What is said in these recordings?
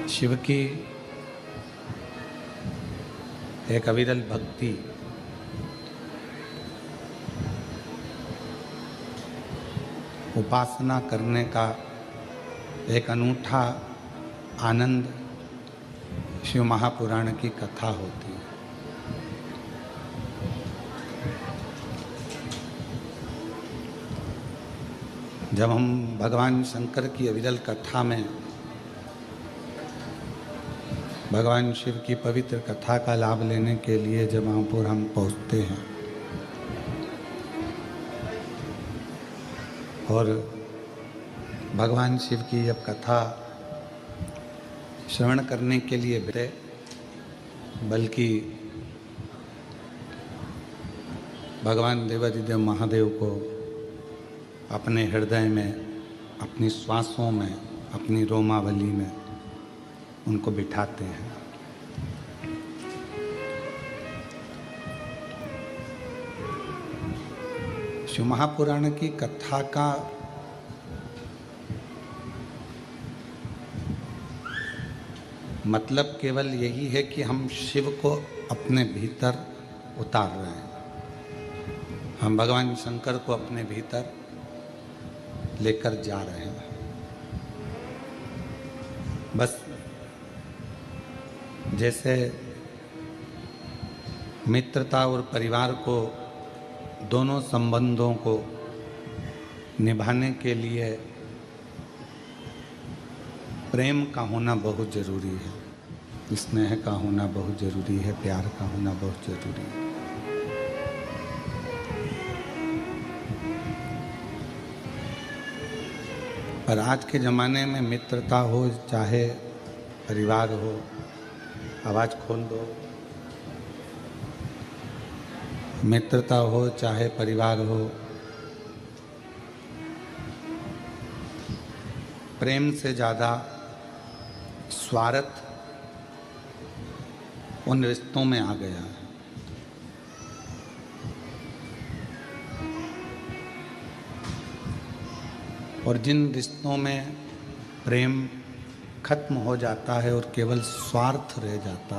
शिव की एक अविरल भक्ति उपासना करने का एक अनूठा आनंद शिव महापुराण की कथा होती है। जब हम भगवान शंकर की अविरल कथा में भगवान शिव की पवित्र कथा का लाभ लेने के लिए जब वहाँ पर हम पहुँचते हैं और भगवान शिव की जब कथा श्रवण करने के लिए बैठे, बल्कि भगवान देवादिदेव महादेव को अपने हृदय में, अपनी श्वासों में, अपनी रोमावली में उनको बिठाते हैं। शिव महापुराण की कथा का मतलब केवल यही है कि हम शिव को अपने भीतर उतार रहे हैं, हम भगवान शंकर को अपने भीतर लेकर जा रहे हैं। बस जैसे मित्रता और परिवार को, दोनों संबंधों को निभाने के लिए प्रेम का होना बहुत ज़रूरी है, स्नेह का होना बहुत ज़रूरी है, प्यार का होना बहुत ज़रूरी है। पर आज के ज़माने में मित्रता हो चाहे परिवार हो, आवाज़ खोल दो, मित्रता हो चाहे परिवार हो, प्रेम से ज़्यादा स्वार्थ उन रिश्तों में आ गया है। और जिन रिश्तों में प्रेम खत्म हो जाता है और केवल स्वार्थ रह जाता,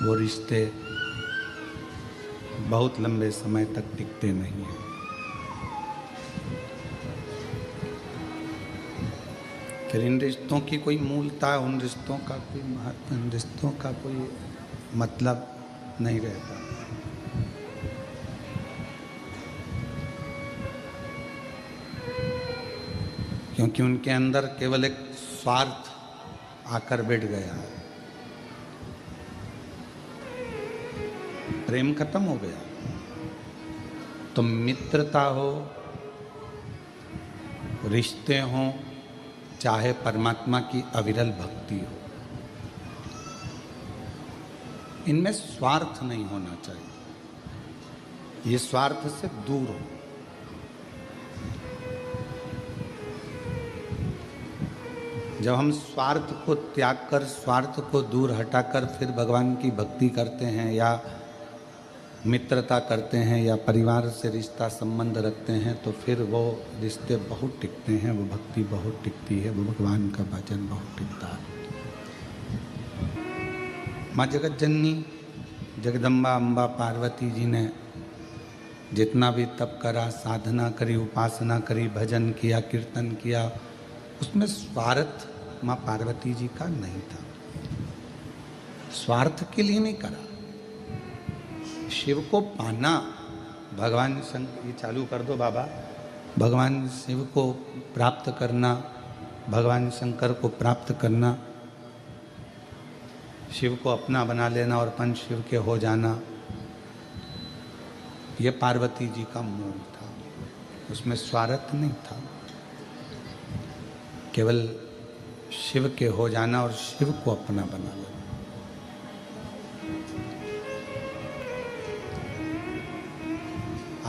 वो रिश्ते बहुत लंबे समय तक टिकते नहीं हैं। फिर इन रिश्तों की कोई मूलता, उन रिश्तों का कोई महत्व, इन रिश्तों का कोई मतलब नहीं रहता। क्योंकि उनके अंदर केवल एक स्वार्थ आकर बैठ गया है, प्रेम खत्म हो गया। तो मित्रता हो, रिश्ते हों, चाहे परमात्मा की अविरल भक्ति हो, इनमें स्वार्थ नहीं होना चाहिए, ये स्वार्थ से दूर हो। जब हम स्वार्थ को त्याग कर, स्वार्थ को दूर हटाकर फिर भगवान की भक्ति करते हैं या मित्रता करते हैं या परिवार से रिश्ता संबंध रखते हैं, तो फिर वो रिश्ते बहुत टिकते हैं, वो भक्ति बहुत टिकती है, वो भगवान का भजन बहुत टिकता है। माँ जगत जननी जगदम्बा अम्बा पार्वती जी ने जितना भी तप करा, साधना करी, उपासना करी, भजन किया, कीर्तन किया, उसमें स्वार्थ माँ पार्वती जी का नहीं था। स्वार्थ के लिए नहीं करा, शिव को पाना, भगवान शंकर, ये चालू कर दो बाबा, भगवान शिव को प्राप्त करना, भगवान शंकर को प्राप्त करना, शिव को अपना बना लेना और अपन शिव के हो जाना, ये पार्वती जी का मूल था। उसमें स्वार्थ नहीं था, केवल शिव के हो जाना और शिव को अपना बना लेना।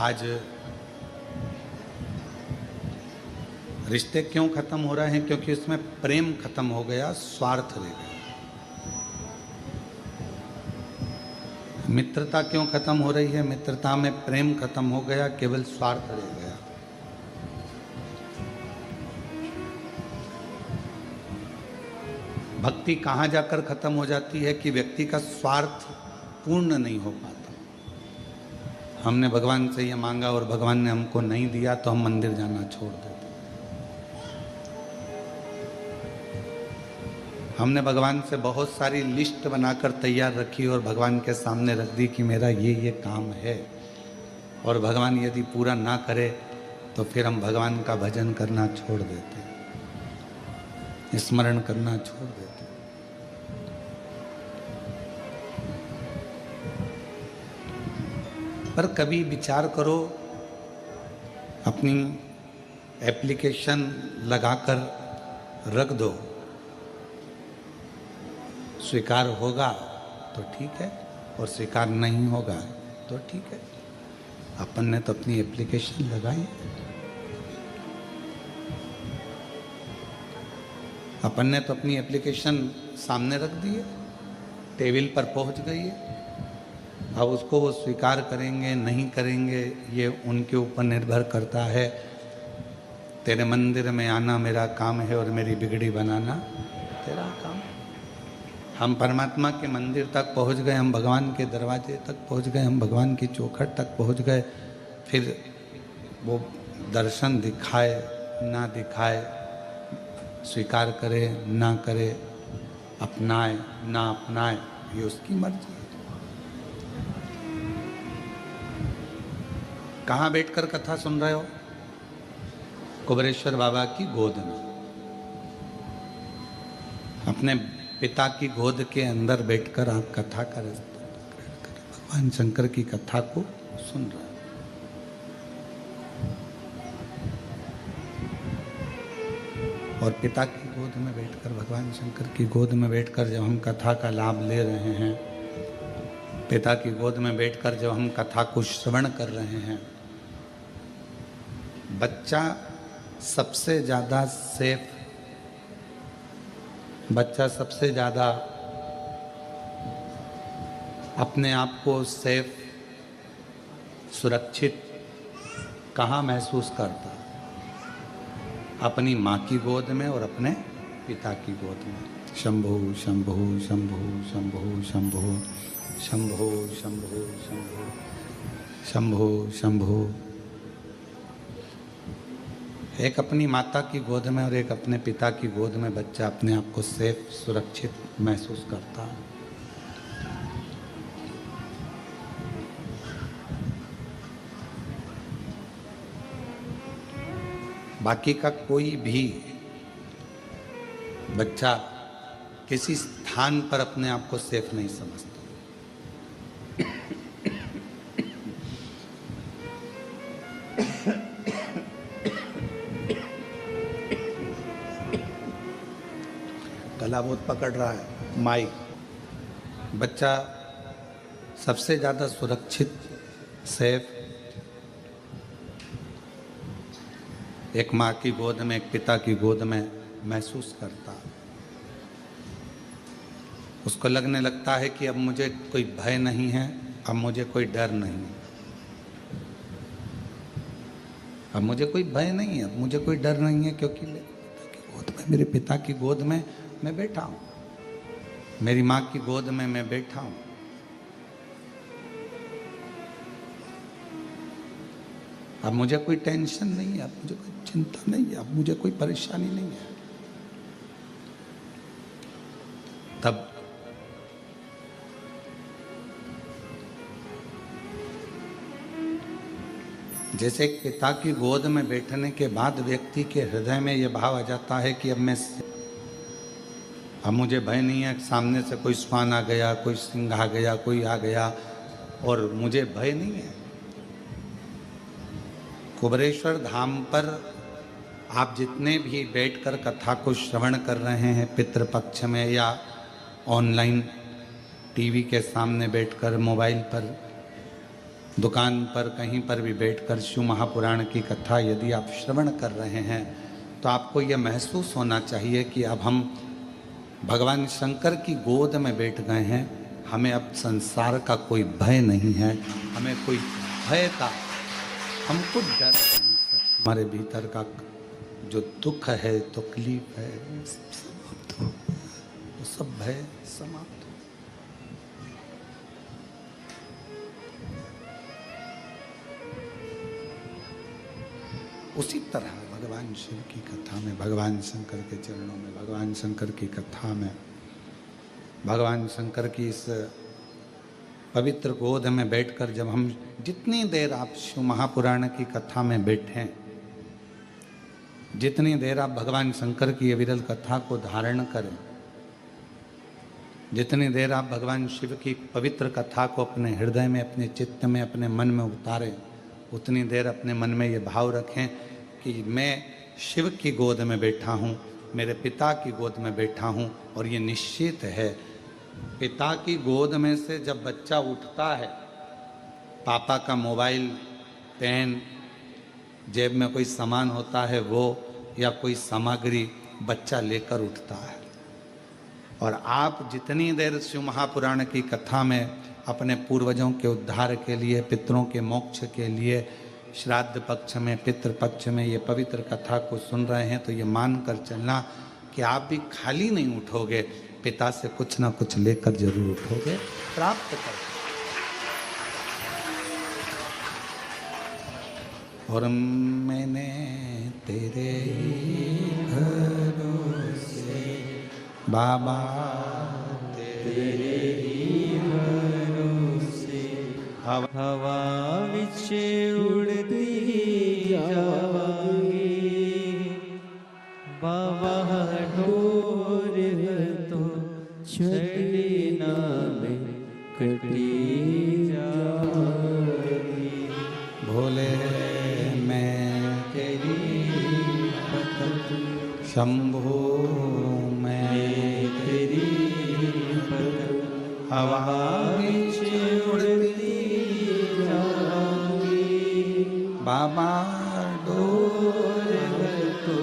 आज रिश्ते क्यों खत्म हो रहे हैं? क्योंकि उसमें प्रेम खत्म हो गया, स्वार्थ रह गया। मित्रता क्यों खत्म हो रही है? मित्रता में प्रेम खत्म हो गया, केवल स्वार्थ रह गया। भक्ति कहाँ जाकर खत्म हो जाती है कि व्यक्ति का स्वार्थ पूर्ण नहीं हो पाता। हमने भगवान से ये मांगा और भगवान ने हमको नहीं दिया तो हम मंदिर जाना छोड़ देते। हमने भगवान से बहुत सारी लिस्ट बनाकर तैयार रखी और भगवान के सामने रख दी कि मेरा ये काम है, और भगवान यदि पूरा ना करे तो फिर हम भगवान का भजन करना छोड़ देते, स्मरण करना छोड़ देते। पर कभी विचार करो, अपनी एप्लीकेशन लगाकर रख दो, स्वीकार होगा तो ठीक है और स्वीकार नहीं होगा तो ठीक है। अपन ने तो अपनी एप्लीकेशन लगाई, अपन ने तो अपनी एप्लीकेशन सामने रख दी है, टेबल पर पहुंच गई है। अब उसको वो स्वीकार करेंगे नहीं करेंगे ये उनके ऊपर निर्भर करता है। तेरे मंदिर में आना मेरा काम है और मेरी बिगड़ी बनाना तेरा काम। हम परमात्मा के मंदिर तक पहुंच गए, हम भगवान के दरवाजे तक पहुंच गए, हम भगवान की चौखट तक पहुंच गए। फिर वो दर्शन दिखाए ना दिखाए, स्वीकार करे ना करे, अपनाए ना अपनाए, ये उसकी मर्जी है। कहाँ बैठकर कथा सुन रहे हो? कुबेरेश्वर बाबा की गोद में, अपने पिता की गोद के अंदर बैठकर आप कथा कर भगवान शंकर की कथा को सुन रहे हो। और पिता की गोद में बैठकर, भगवान शंकर की गोद में बैठकर जब हम कथा का लाभ ले रहे हैं, पिता की गोद में बैठकर जब हम कथा को श्रवण कर रहे हैं, बच्चा सबसे ज़्यादा सेफ, बच्चा सबसे ज़्यादा अपने आप को सेफ, सुरक्षित कहाँ महसूस करता? अपनी माँ की गोद में और अपने पिता की गोद में। शंभो शंभो शंभो शंभो शंभो शंभो शंभो शंभो शंभो शंभो। एक अपनी माता की गोद में और एक अपने पिता की गोद में बच्चा अपने आप को सेफ, सुरक्षित महसूस करता है। बाकी का कोई भी बच्चा किसी स्थान पर अपने आप को सेफ नहीं समझता। गला बहुत पकड़ रहा है, माइक। बच्चा सबसे ज़्यादा सुरक्षित, सेफ एक माँ की गोद में, एक पिता की गोद में महसूस करता। उसको लगने लगता है कि अब मुझे कोई भय नहीं है, अब मुझे कोई डर नहीं, अब मुझे कोई भय नहीं है, अब मुझे कोई डर नहीं है, क्योंकि मेरे पिता की गोद में मैं बैठा हूँ, मेरी माँ की गोद में मैं बैठा हूँ। अब मुझे कोई टेंशन नहीं है, अब मुझे कोई चिंता नहीं है, अब मुझे कोई परेशानी नहीं है। तब जैसे एक पिता की गोद में बैठने के बाद व्यक्ति के हृदय में ये भाव आ जाता है कि अब मुझे भय नहीं है, सामने से कोई श्वान आ गया, कोई सिंह आ गया, कोई आ गया और मुझे भय नहीं है। कुबेरेश्वर धाम पर आप जितने भी बैठकर कथा को श्रवण कर रहे हैं, पितृपक्ष में या ऑनलाइन टीवी के सामने बैठकर, मोबाइल पर, दुकान पर, कहीं पर भी बैठकर शिव महापुराण की कथा यदि आप श्रवण कर रहे हैं, तो आपको यह महसूस होना चाहिए कि अब हम भगवान शंकर की गोद में बैठ गए हैं। हमें अब संसार का कोई भय नहीं है, हमें कोई भय का, हमको डर नहीं। हमारे भीतर का जो दुख है, तकलीफ है, सब भय समाप्त। उसी तरह भगवान शिव की कथा में, भगवान शंकर के चरणों में, भगवान शंकर की कथा में, भगवान शंकर की इस पवित्र गोद में बैठकर जब हम जितनी देर आप शिव महापुराण की कथा में बैठें, जितनी देर आप भगवान शंकर की अविरल कथा को धारण करें, जितनी देर आप भगवान शिव की पवित्र कथा को अपने हृदय में, अपने चित्त में, अपने मन में उतारें, उतनी देर अपने मन में ये भाव रखें कि मैं शिव की गोद में बैठा हूँ, मेरे पिता की गोद में बैठा हूँ। और ये निश्चित है, पिता की गोद में से जब बच्चा उठता है, पापा का मोबाइल, पेन, जेब में कोई सामान होता है वो, या कोई सामग्री बच्चा लेकर उठता है। और आप जितनी देर शिव महापुराण की कथा में अपने पूर्वजों के उद्धार के लिए, पितरों के मोक्ष के लिए, श्राद्ध पक्ष में, पितृ पक्ष में ये पवित्र कथा को सुन रहे हैं, तो ये मान कर चलना कि आप भी खाली नहीं उठोगे, पिता से कुछ ना कुछ लेकर जरूर उठोगे, प्राप्त कर। और मैंने तेरे भरोसे बाबा, तेरे हवा विच उड़ती जावांगी, बाबा डोर तो छड़ी ना में कटी जावांगी। भोले मैं तेरी भक्त, शंभो मैं तेरी भक्त, हवा विच उड़ती बाबा डोर तो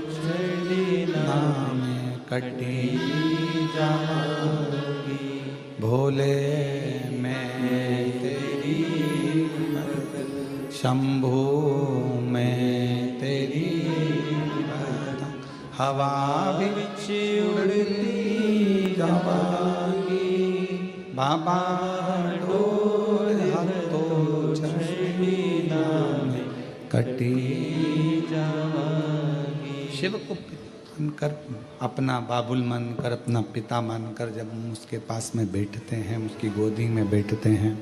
छड़ी ना में कटी जावांगी। भोले मैं तेरी भक्त, शंभो मैं तेरी भक्त, हवा विच उड़ती जावांगी, बाबा डोर तो छड़ी ना में कटी जावांगी। शिव को मानकर, अपना बाबुल मानकर, अपना पिता मानकर जब हम उसके पास में बैठते हैं, उसकी गोदी में बैठते हैं,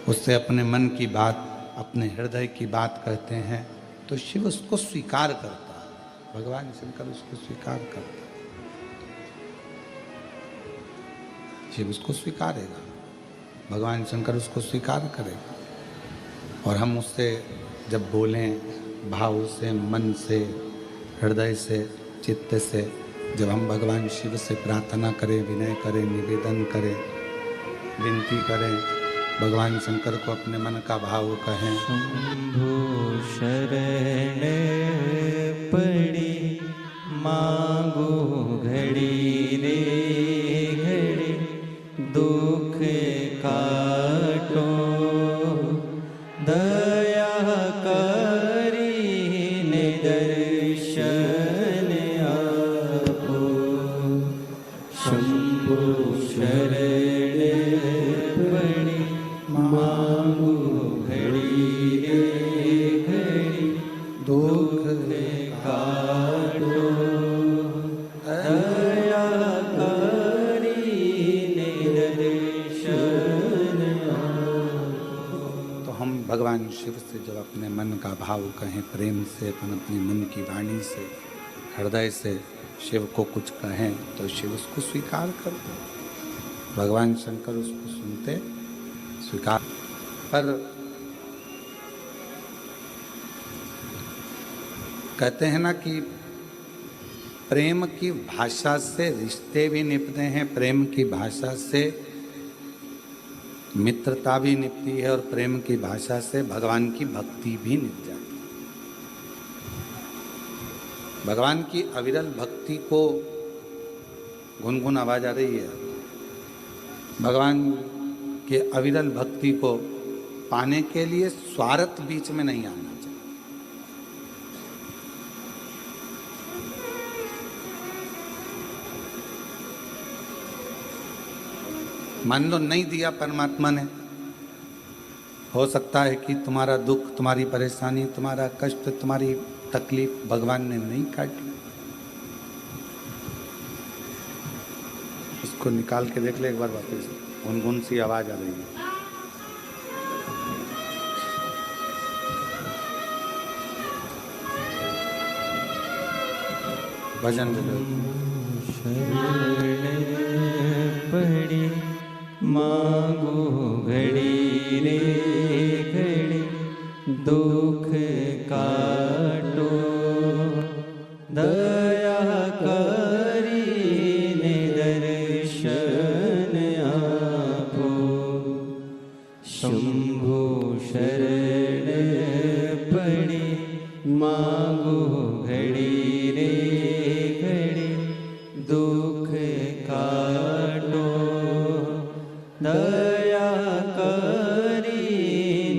उससे अपने मन की बात, अपने हृदय की बात कहते हैं, तो शिव उसको स्वीकार करता है। भगवान शंकर उसको स्वीकार करता है, शिव उसको स्वीकारेगा, भगवान शंकर उसको स्वीकार करेगा। और हम उससे जब बोलें भाव से, मन से, हृदय से, चित्त से, जब हम भगवान शिव से प्रार्थना करें, विनय करें, निवेदन करें, विनती करें, भगवान शंकर को अपने मन का भाव कहें। शंभो शरण पड़ी मांगो घड़ी रे घड़ी, दुख काटो दया करी ने दर्शन आपो। शंभो शरण पड़ी मांगो घड़ी रे घड़ी, दुख काटो दया करी ने दर्शन आपो। तो हम भगवान शिव से जब अपने मन का भाव कहें, प्रेम से, अपने मन की वाणी से, हृदय से शिव को कुछ कहें, तो शिव उसको स्वीकार करते, भगवान शंकर उसको सुनते, स्वीकार। पर कहते हैं ना कि प्रेम की भाषा से रिश्ते भी निपते हैं, प्रेम की भाषा से मित्रता भी निपती है, और प्रेम की भाषा से भगवान की भक्ति भी निप जाती है। भगवान की अविरल भक्ति को, गुनगुन आवाज आ रही है, भगवान के अविरल भक्ति को पाने के लिए स्वार्थ बीच में नहीं आना चाहिए। मान लो नहीं दिया परमात्मा ने, हो सकता है कि तुम्हारा दुख, तुम्हारी परेशानी, तुम्हारा कष्ट, तुम्हारी तकलीफ भगवान ने नहीं काटी। उसको निकाल के देख ले एक बार वापस, गुनगुन सी आवाज आ रही है। भजन शरण पड़ी मांगो घड़ी रे घड़ी, दुख काटो दया करीने दर्शन आपो। शंभो शरण पड़ी मांगो घड़ी रे घड़ी, दुख काटो दया